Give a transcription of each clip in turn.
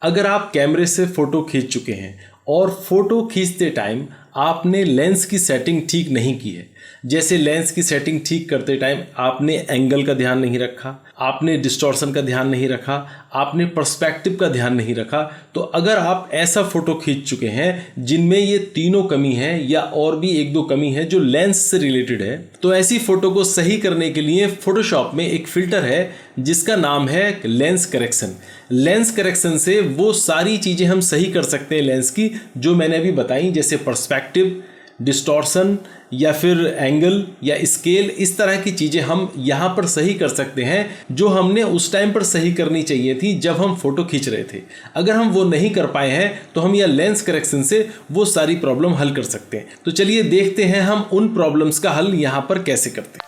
अगर आप कैमरे से फ़ोटो खींच चुके हैं और फोटो खींचते टाइम आपने लेंस की सेटिंग ठीक नहीं की है, जैसे लेंस की सेटिंग ठीक करते टाइम आपने एंगल का ध्यान नहीं रखा, आपने डिस्टॉर्शन का ध्यान नहीं रखा, आपने पर्सपेक्टिव का ध्यान नहीं रखा, तो अगर आप ऐसा फोटो खींच चुके हैं जिनमें ये तीनों कमी है या और भी एक दो कमी है जो लेंस से रिलेटेड है, तो ऐसी फोटो को सही करने के लिए फोटोशॉप में एक फिल्टर है जिसका नाम है लेंस करेक्शन। लेंस करेक्शन से वो सारी चीज़ें हम सही कर सकते हैं लेंस की जो मैंने अभी बताई, जैसे पर्सपेक्टिव, डिस्टॉर्शन या फिर एंगल या स्केल, इस तरह की चीज़ें हम यहाँ पर सही कर सकते हैं जो हमने उस टाइम पर सही करनी चाहिए थी जब हम फोटो खींच रहे थे। अगर हम वो नहीं कर पाए हैं तो हम यह लेंस करेक्शन से वो सारी प्रॉब्लम हल कर सकते हैं। तो चलिए देखते हैं हम उन प्रॉब्लम्स का हल यहाँ पर कैसे करते हैं।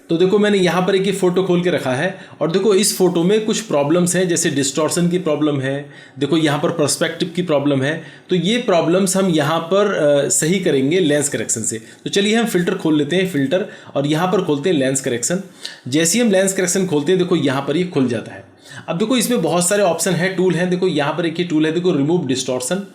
तो देखो मैंने यहाँ पर एक फ़ोटो खोल के रखा है और देखो इस फोटो में कुछ प्रॉब्लम्स हैं, जैसे डिस्टॉर्शन की प्रॉब्लम है, देखो यहाँ पर पर्सपेक्टिव की प्रॉब्लम है। तो ये प्रॉब्लम्स हम यहाँ पर सही करेंगे लेंस करेक्शन से। तो चलिए हम फ़िल्टर खोल लेते हैं, फ़िल्टर, और यहाँ पर खोलते हैं लेंस करेक्शन। जैसे ही हम लेंस करेक्शन खोलते हैं देखो यहाँ पर ये खुल जाता है। अब देखो इसमें बहुत सारे ऑप्शन हैं, टूल हैं। देखो यहाँ पर एक ये टूल है, देखो रिमूव डिस्टॉर्शन।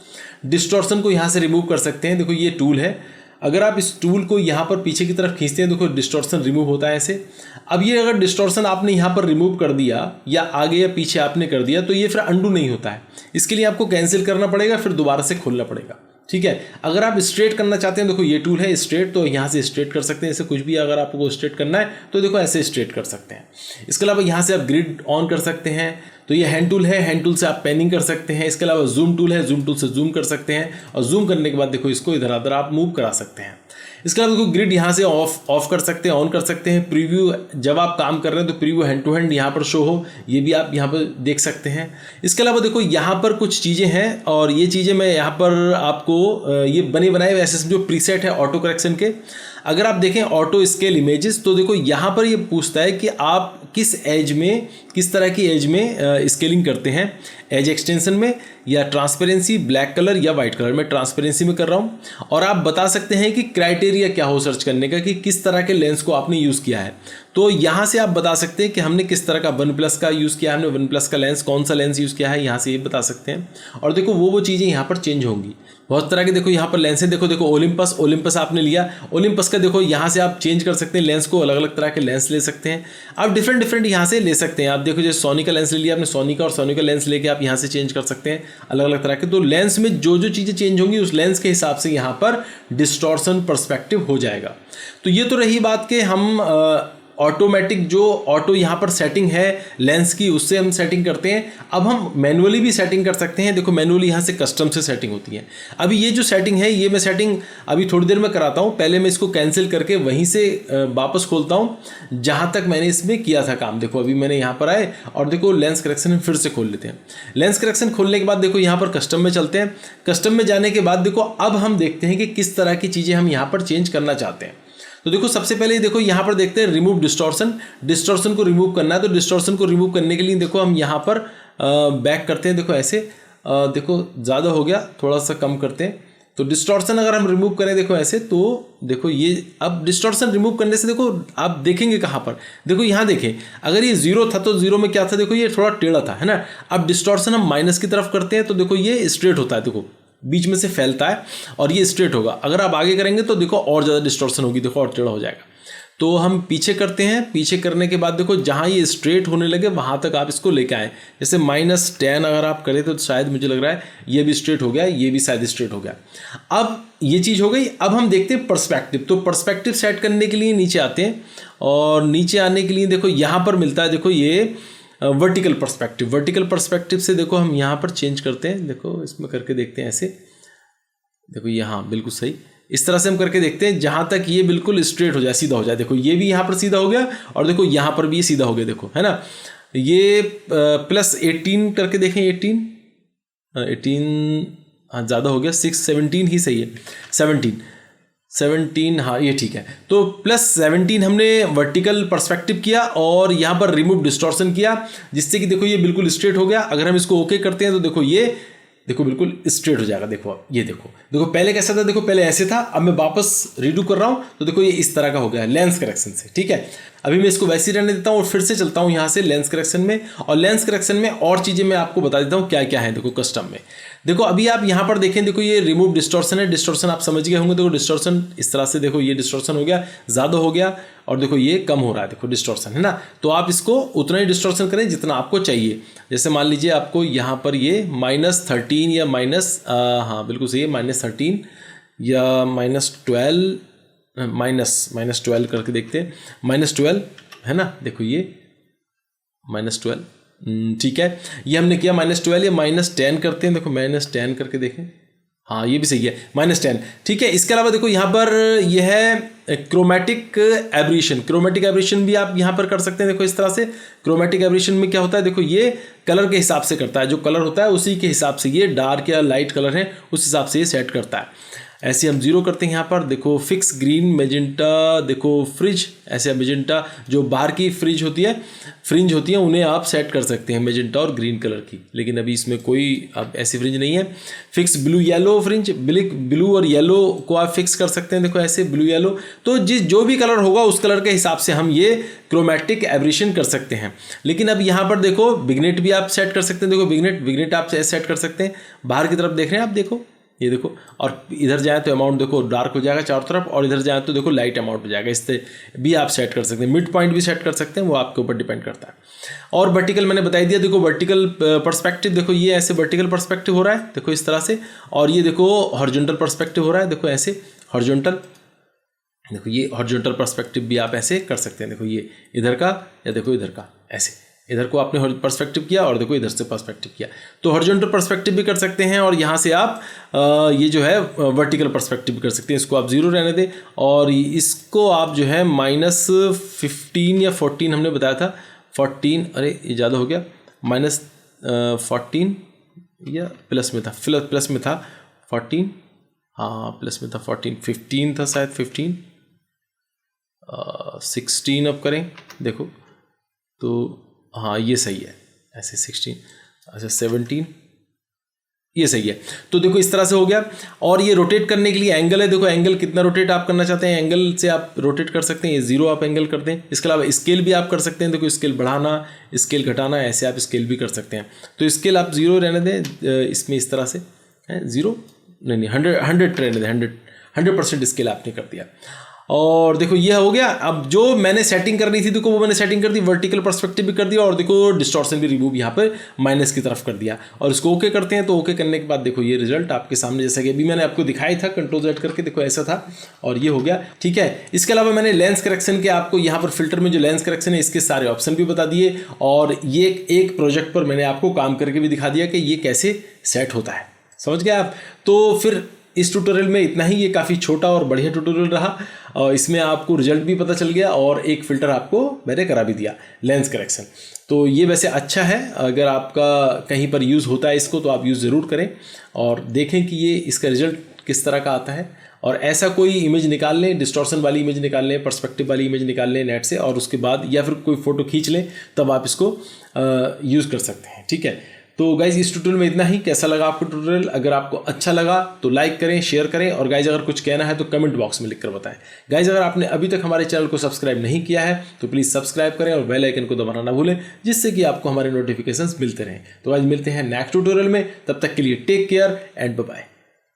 डिस्टॉर्शन को यहाँ से रिमूव कर सकते हैं, देखो ये टूल है। अगर आप इस टूल को यहाँ पर पीछे की तरफ खींचते हैं देखो डिस्टॉर्शन रिमूव होता है ऐसे। अब ये अगर डिस्टॉर्शन आपने यहाँ पर रिमूव कर दिया या आगे या पीछे आपने कर दिया तो ये फिर अंडू नहीं होता है, इसके लिए आपको कैंसिल करना पड़ेगा, फिर दोबारा से खोलना पड़ेगा। ठीक है। अगर आप स्ट्रेट करना चाहते हैं देखो ये टूल है स्ट्रेट, तो यहाँ से स्ट्रेट कर सकते हैं ऐसे, कुछ भी अगर आपको स्ट्रेट करना है तो देखो ऐसे स्ट्रेट कर सकते हैं। इसके अलावा यहाँ से आप ग्रिड ऑन कर सकते हैं, तो ये हैंड टूल है, हैंड टूल से आप पेनिंग कर सकते हैं। इसके अलावा जूम टूल है, जूम टूल से जूम कर सकते हैं और जूम करने के बाद देखो इसको इधर उधर आप मूव करा सकते हैं। इसके अलावा देखो ग्रिड यहाँ से ऑफ कर सकते हैं, ऑन कर सकते हैं। प्रीव्यू जब आप काम कर रहे हैं तो प्रीव्यू हैंड टू हैंड यहाँ पर शो हो, ये भी आप यहाँ पर देख सकते हैं। इसके अलावा देखो यहाँ पर कुछ चीज़ें हैं और ये चीज़ें मैं यहाँ पर आपको ये बने बनाए ऐसे समझो प्रीसेट है ऑटो करेक्शन के। अगर आप देखें ऑटो स्केल इमेजेस, तो देखो यहाँ पर ये पूछता है कि आप किस एज में, किस तरह की एज में स्केलिंग करते हैं, एज एक्सटेंशन में या ट्रांसपेरेंसी, ब्लैक कलर या वाइट कलर। मैं ट्रांसपेरेंसी में कर रहा हूँ। और आप बता सकते हैं कि क्राइटेरिया क्या हो सर्च करने का, कि किस तरह के लेंस को आपने यूज़ किया है। तो यहाँ से आप बता सकते हैं कि हमने किस तरह का OnePlus का यूज़ किया है, हमने OnePlus का लेंस कौन सा लेंस यूज़ किया है, यहाँ से ये बता सकते हैं। और देखो वो चीज़ें यहाँ पर चेंज होंगी, बहुत तरह के देखो यहाँ पर लेंस है। देखो ओलिम्पस आपने लिया, ओलिम्पस का देखो यहाँ से आप चेंज कर सकते हैं लेंस को, अलग अलग तरह के लेंस ले सकते हैं आप, डिफरेंट यहाँ से ले सकते हैं आप। देखो जैसे सोनी का लेंस ले लिया आपने, सोनी का, और सोनी का लेंस लेके आप यहाँ से चेंज कर सकते हैं अलग अलग तरह के। तो लेंस में जो चीज़ें चेंज होंगी उस लेंस के हिसाब से यहाँ पर डिस्टॉर्शन पर्सपेक्टिव हो जाएगा। तो ये तो रही बात कि हम ऑटोमेटिक जो ऑटो यहाँ पर सेटिंग है लेंस की, उससे हम सेटिंग करते हैं। अब हम मैनुअली भी सेटिंग कर सकते हैं। देखो मैनुअली यहाँ से कस्टम से सेटिंग होती है। अभी ये जो सेटिंग है ये मैं सेटिंग अभी थोड़ी देर में कराता हूँ। पहले मैं इसको कैंसिल करके वहीं से वापस खोलता हूँ जहाँ तक मैंने इसमें किया था काम। देखो अभी मैंने यहाँ पर आए और देखो लेंस करेक्शन फिर से खोल लेते हैं। लेंस करेक्शन खोलने के बाद देखो यहाँ पर कस्टम में चलते हैं। कस्टम में जाने के बाद देखो अब हम देखते हैं कि किस तरह की चीज़ें हम यहाँ पर चेंज करना चाहते हैं। तो देखो सबसे पहले देखो यहाँ पर देखते हैं रिमूव डिस्टॉर्शन। डिस्टॉर्शन को रिमूव करना है, तो डिस्टॉर्शन को रिमूव करने के लिए देखो हम यहाँ पर बैक करते हैं। देखो ऐसे देखो ज़्यादा हो गया, थोड़ा सा कम करते हैं। तो डिस्टॉर्शन अगर हम रिमूव करें देखो ऐसे, तो देखो ये अब डिस्टॉर्शन रिमूव करने से देखो आप देखेंगे कहाँ पर, देखो यहाँ देखें अगर ये 0 था तो 0 में क्या था, देखो ये थोड़ा टेढ़ा था, है ना। अब डिस्टॉर्शन हम माइनस की तरफ करते हैं तो देखो ये स्ट्रेट होता है, देखो बीच में से फैलता है और ये स्ट्रेट होगा। अगर आप आगे करेंगे तो देखो और ज़्यादा डिस्टॉर्शन होगी, देखो और टेढ़ा हो जाएगा। तो हम पीछे करते हैं, पीछे करने के बाद देखो जहाँ ये स्ट्रेट होने लगे वहाँ तक आप इसको लेके आएँ। जैसे -10 अगर आप करें तो शायद मुझे लग रहा है ये भी स्ट्रेट हो गया, ये भी शायद स्ट्रेट हो गया। अब ये चीज़ हो गई। अब हम देखते हैं पर्सपेक्टिव। तो पर्सपेक्टिव सेट करने के लिए नीचे आते हैं और नीचे आने के लिए देखो यहाँ पर मिलता है, देखो ये वर्टिकल पर्सपेक्टिव। वर्टिकल पर्सपेक्टिव से देखो हम यहाँ पर चेंज करते हैं। देखो इसमें करके देखते हैं ऐसे, देखो यहाँ बिल्कुल सही, इस तरह से हम करके देखते हैं जहाँ तक ये बिल्कुल स्ट्रेट हो जाए, सीधा हो जाए। देखो ये भी यहाँ पर सीधा हो गया और देखो यहाँ पर भी ये सीधा हो गया, देखो है ना। ये +18 करके देखें, 18 हाँ ज़्यादा हो गया, 17 ही सही है, 17 हाँ ये ठीक है। तो +17 हमने वर्टिकल पर्सपेक्टिव किया और यहाँ पर रिमूव डिस्टॉर्शन किया, जिससे कि देखो ये बिल्कुल स्ट्रेट हो गया। अगर हम इसको ओके करते हैं तो देखो ये देखो बिल्कुल स्ट्रेट हो जाएगा। देखो अब ये देखो पहले कैसा था, देखो पहले ऐसे था, अब मैं वापस रीडू कर रहा हूँ तो देखो ये इस तरह का हो गया लेंस करेक्शन से। ठीक है, अभी मैं इसको वैसे ही रहने देता हूँ और फिर से चलता हूँ यहाँ से लेंस करेक्शन में। और लेंस करेक्शन में और चीज़ें मैं आपको बता देता हूँ क्या क्या है। देखो कस्टम में देखो अभी आप यहाँ पर देखें, देखो ये रिमूव डिस्टॉर्शन है। डिस्टॉर्शन आप समझ गए होंगे। देखो डिस्टॉर्शन इस तरह से, देखो ये डिस्टॉर्शन हो गया, ज़्यादा हो गया, और देखो ये कम हो रहा है। देखो डिस्टॉर्शन है ना, तो आप इसको उतना ही डिस्टॉर्शन करें जितना आपको चाहिए। जैसे मान लीजिए आपको यहाँ पर ये -13 या हाँ बिल्कुल सही है, -13 या -12 -12 करके देखते हैं। -12 है ना, देखो ये -12 ठीक है, ये हमने किया -12 या -10 करते हैं। देखो -10 करके देखें, हाँ ये भी सही है, -10 ठीक है। इसके अलावा देखो यहाँ पर यह है क्रोमेटिक एब्रेशन। क्रोमेटिक एब्रेशन भी आप यहाँ पर कर सकते हैं। देखो इस तरह से क्रोमेटिक एब्रेशन में क्या होता है, देखो ये कलर के हिसाब से करता है, जो कलर होता है उसी के हिसाब से, ये डार्क या लाइट कलर है उस हिसाब से ये सेट करता है। ऐसे हम 0 करते हैं यहाँ पर। देखो फिक्स ग्रीन मेजेंटा, देखो फ्रिज, ऐसे मेजेंटा जो बाहर की फ्रिंज होती है उन्हें आप सेट कर सकते हैं मेजेंटा और ग्रीन कलर की, लेकिन अभी इसमें कोई अब ऐसी फ्रिंज नहीं है। Fix blue yellow fringe, blue और येलो को आप फिक्स कर सकते हैं। देखो ऐसे ब्लू येलो, तो जो भी कलर होगा उस कलर के हिसाब से हम ये क्रोमेटिक एब्रेशन कर सकते हैं। लेकिन अब यहाँ पर देखो विग्नेट भी आप सेट कर सकते हैं। देखो विग्नेट आप सेट कर सकते हैं। बाहर की तरफ देख रहे हैं आप, देखो ये देखो, और इधर जाए तो अमाउंट देखो डार्क हो जाएगा चारों तरफ, और इधर जाए तो देखो लाइट अमाउंट हो जाएगा। इससे भी आप सेट कर सकते हैं। मिड पॉइंट भी सेट कर सकते हैं, वो आपके ऊपर डिपेंड करता है। और वर्टिकल मैंने बता दिया। देखो वर्टिकल पर्सपेक्टिव, देखो ये ऐसे वर्टिकल पर्सपेक्टिव हो रहा है, देखो इस तरह से, और ये देखो हॉरिजॉन्टल पर्सपेक्टिव हो रहा है, देखो ऐसे हॉरिजॉन्टल। देखो ये हॉरिजॉन्टल पर्सपेक्टिव भी आप ऐसे कर सकते हैं। देखो ये इधर का या देखो इधर का, ऐसे इधर को आपने पर्सपेक्टिव किया और देखो इधर से पर्सपेक्टिव किया, तो हॉरिजॉन्टल पर्सपेक्टिव भी कर सकते हैं। और यहाँ से आप ये जो है वर्टिकल पर्सपेक्टिव भी कर सकते हैं। इसको आप 0 रहने दें, और इसको आप जो है -15 या 14 हमने बताया था, 14, अरे ये ज़्यादा हो गया, -14 या प्लस में था, प्लस में था 14, हाँ प्लस में था 14, 15 था शायद, 15 16 अब करें। देखो तो हाँ ये सही है, ऐसे 16, अच्छा 17, ये सही है। तो देखो इस तरह से हो गया। और ये रोटेट करने के लिए एंगल है। देखो एंगल कितना रोटेट आप करना चाहते हैं, एंगल से आप रोटेट कर सकते हैं। ये 0 आप एंगल कर दें। इसके अलावा स्केल भी आप कर सकते हैं। देखो स्केल बढ़ाना, स्केल घटाना, ऐसे आप स्केल भी कर सकते हैं। तो स्केल आप 0 रहने दें इसमें, इस तरह से है 0 नहीं 100 रहने दें, 100% स्केल आपने कर दिया। और देखो ये हो गया। अब जो मैंने सेटिंग करनी थी, देखो वो मैंने सेटिंग कर दी, वर्टिकल पर्सपेक्टिव भी कर दिया, और देखो डिस्टॉर्शन भी रिमूव यहाँ पर माइनस की तरफ कर दिया। और इसको ओके करते हैं, तो ओके करने के बाद देखो ये रिजल्ट आपके सामने, जैसा कि अभी मैंने आपको दिखाई था Ctrl Z करके, देखो ऐसा था और ये हो गया। ठीक है, इसके अलावा मैंने लेंस करेक्शन के आपको यहाँ पर फिल्टर में जो लेंस करेक्शन है इसके सारे ऑप्शन भी बता दिए, और ये एक प्रोजेक्ट पर मैंने आपको काम करके भी दिखा दिया कि ये कैसे सेट होता है। समझ गए आप? तो फिर इस ट्यूटोरियल में इतना ही। ये काफ़ी छोटा और बढ़िया ट्यूटोरियल रहा, और इसमें आपको रिजल्ट भी पता चल गया, और एक फ़िल्टर आपको मैंने करा भी दिया, लेंस करेक्शन। तो ये वैसे अच्छा है, अगर आपका कहीं पर यूज़ होता है इसको तो आप यूज़ ज़रूर करें और देखें कि ये इसका रिजल्ट किस तरह का आता है। और ऐसा कोई इमेज निकाल लें, डिस्टॉर्शन वाली इमेज निकाल लें, पर्सपेक्टिव वाली इमेज निकाल लें नेट से, और उसके बाद या फिर कोई फ़ोटो खींच लें, तब आप इसको यूज़ कर सकते हैं। ठीक है, तो गाइज़ इस ट्यूटोरियल में इतना ही। कैसा लगा आपको ट्यूटोरियल? अगर आपको अच्छा लगा तो लाइक करें, शेयर करें, और गाइज़ अगर कुछ कहना है तो कमेंट बॉक्स में लिखकर बताएं। गाइज़ अगर आपने अभी तक हमारे चैनल को सब्सक्राइब नहीं किया है तो प्लीज़ सब्सक्राइब करें और बेल आइकन को दबाना ना भूलें, जिससे कि आपको हमारे नोटिफिकेशंस मिलते रहें। तो गाइज़ मिलते हैं नेक्स्ट ट्यूटोरियल में, तब तक के लिए take care and bye bye.